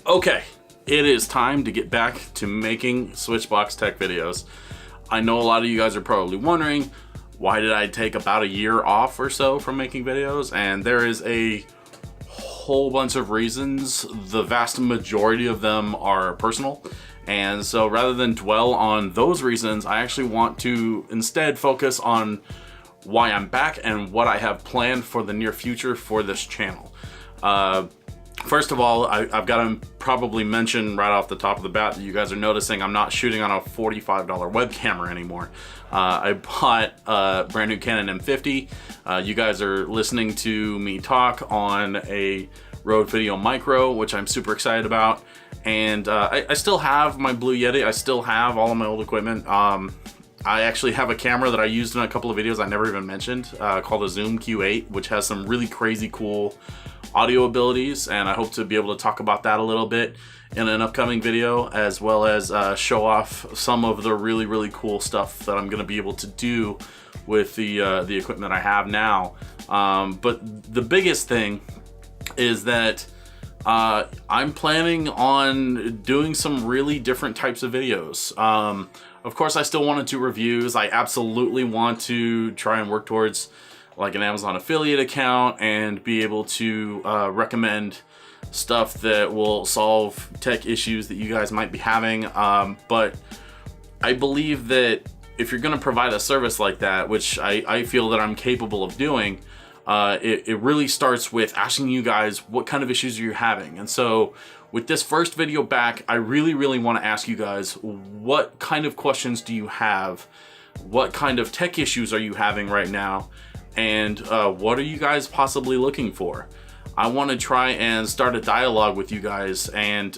Okay, it is time to get back to making Switchbox tech videos. I know a lot of you guys are probably wondering, why did I take about a year off or so from making videos? And there is a whole bunch of reasons. The vast majority of them are personal. And so rather than dwell on those reasons, I actually want to instead focus on why I'm back and what I have planned for the near future for this channel. First of all, I've got to probably mention right off the top of the bat that you guys are noticing I'm not shooting on a $45 web camera anymore. I bought a brand new Canon M50. You guys are listening to me talk on a Rode Video Micro, which I'm super excited about. And I still have my Blue Yeti. I still have all of my old equipment. I actually have a camera that I used in a couple of videos I never even mentioned called the Zoom Q8, which has some really crazy cool audio abilities, and I hope to be able to talk about that a little bit in an upcoming video, as well as show off some of the really cool stuff that I'm going to be able to do with the equipment I have now. But the biggest thing is that I'm planning on doing some really different types of videos. Of course, I still want to do reviews. I absolutely want to try and work towards like an Amazon affiliate account and be able to recommend stuff that will solve tech issues that you guys might be having. But I believe that if you're going to provide a service like that, which I feel that I'm capable of doing, it really starts with asking you guys what kind of issues you're having. And so with this first video back, I really want to ask you guys, what kind of questions do you have? What kind of tech issues are you having right now? And what are you guys possibly looking for? I want to try and start a dialogue with you guys and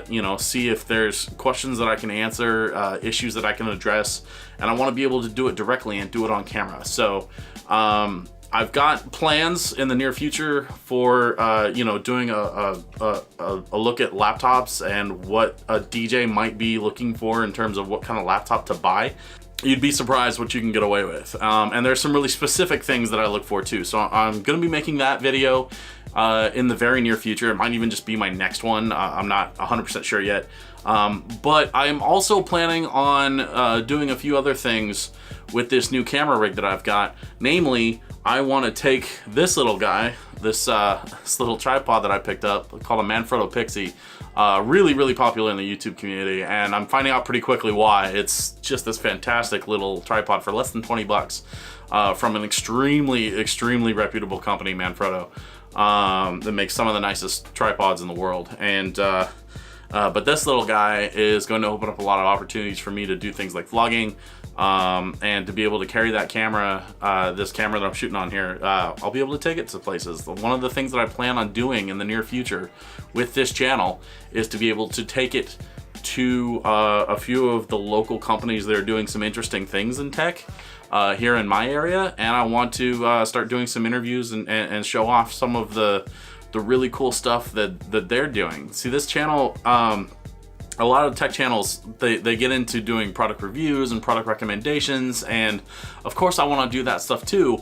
you know, see if there's questions that I can answer, issues that I can address, and I want to be able to do it directly and do it on camera. So I've got plans in the near future for you know, doing a look at laptops and what a DJ might be looking for in terms of what kind of laptop to buy. You'd be surprised what you can get away with. And there's some really specific things that I look for too. So I'm gonna be making that video in the very near future. It might even just be my next one. I'm not 100% sure yet. But I am also planning on doing a few other things with this new camera rig that I've got. Namely, I wanna take this little guy, this little tripod that I picked up called a Manfrotto Pixie. Really popular in the YouTube community, and I'm finding out pretty quickly why. It's just this fantastic little tripod for less than 20 bucks from an extremely reputable company, Manfrotto, that makes some of the nicest tripods in the world. And but this little guy is going to open up a lot of opportunities for me to do things like vlogging, and to be able to carry that camera, this camera that I'm shooting on here. I'll be able to take it to places. One of the things that I plan on doing in the near future with this channel is to be able to take it to a few of the local companies that are doing some interesting things in tech here in my area, and I want to start doing some interviews and show off some of the really cool stuff that they're doing. See, this channel, a lot of tech channels, they get into doing product reviews and product recommendations, and of course I want to do that stuff too,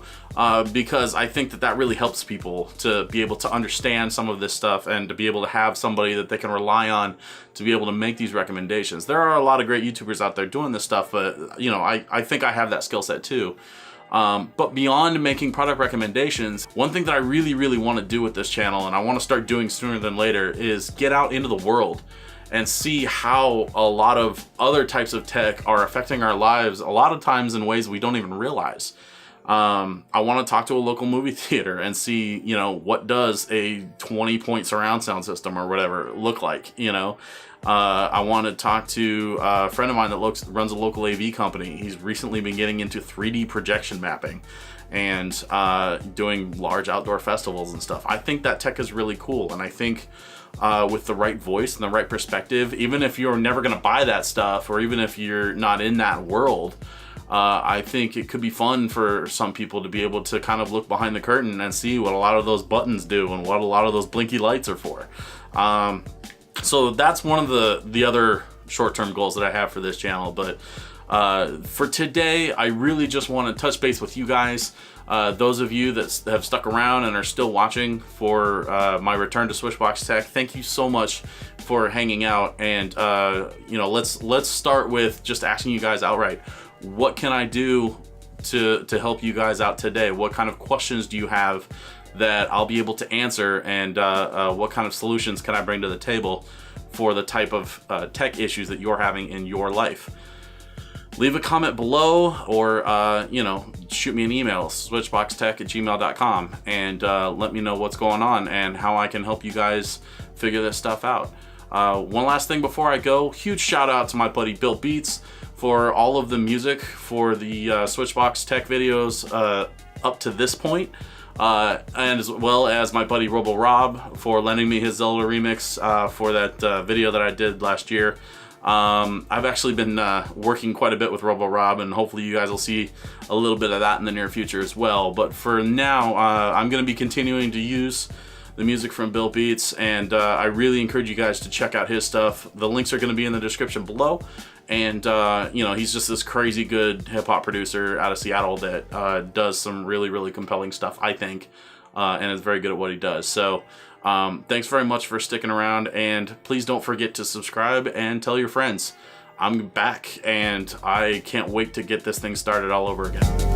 because I think that really helps people to be able to understand some of this stuff and to be able to have somebody that they can rely on to be able to make these recommendations. There are a lot of great YouTubers out there doing this stuff, but you know, I think I have that skill set too. But beyond making product recommendations, one thing that I really want to do with this channel, and I want to start doing sooner than later, is get out into the world and see how a lot of other types of tech are affecting our lives, a lot of times in ways we don't even realize. I want to talk to a local movie theater and see, you know, what does a 20-point surround sound system or whatever look like, you know. I want to talk to a friend of mine that runs a local AV company. He's recently been getting into 3D projection mapping and doing large outdoor festivals and stuff. I think that tech is really cool, and I think with the right voice and the right perspective, even if you're never going to buy that stuff, or even if you're not in that world, I think it could be fun for some people to be able to kind of look behind the curtain and see what a lot of those buttons do and what a lot of those blinky lights are for. So that's one of the other short-term goals that I have for this channel. But For today, I really just want to touch base with you guys. Those of you that have stuck around and are still watching for my return to Switchbox Tech, thank you so much for hanging out. And you know, let's start with just asking you guys outright, what can I do to help you guys out today? What kind of questions do you have that I'll be able to answer, and what kind of solutions can I bring to the table for the type of tech issues that you're having in your life? Leave a comment below, or you know, shoot me an email, switchboxtech@gmail.com, and let me know what's going on and how I can help you guys figure this stuff out. One last thing before I go, huge shout out to my buddy Built Beats for all of the music for the Switchbox Tech videos up to this point. And as well as my buddy Robo Rob for lending me his Zelda remix for that video that I did last year. I've actually been working quite a bit with Robo Rob, and hopefully you guys will see a little bit of that in the near future as well. But for now, I'm going to be continuing to use the music from Built Beats, and I really encourage you guys to check out his stuff. The links are going to be in the description below. And you know, he's just this crazy good hip-hop producer out of Seattle that does some really compelling stuff, I think, and is very good at what he does. So thanks very much for sticking around, and please don't forget to subscribe and tell your friends. I'm back, and I can't wait to get this thing started all over again.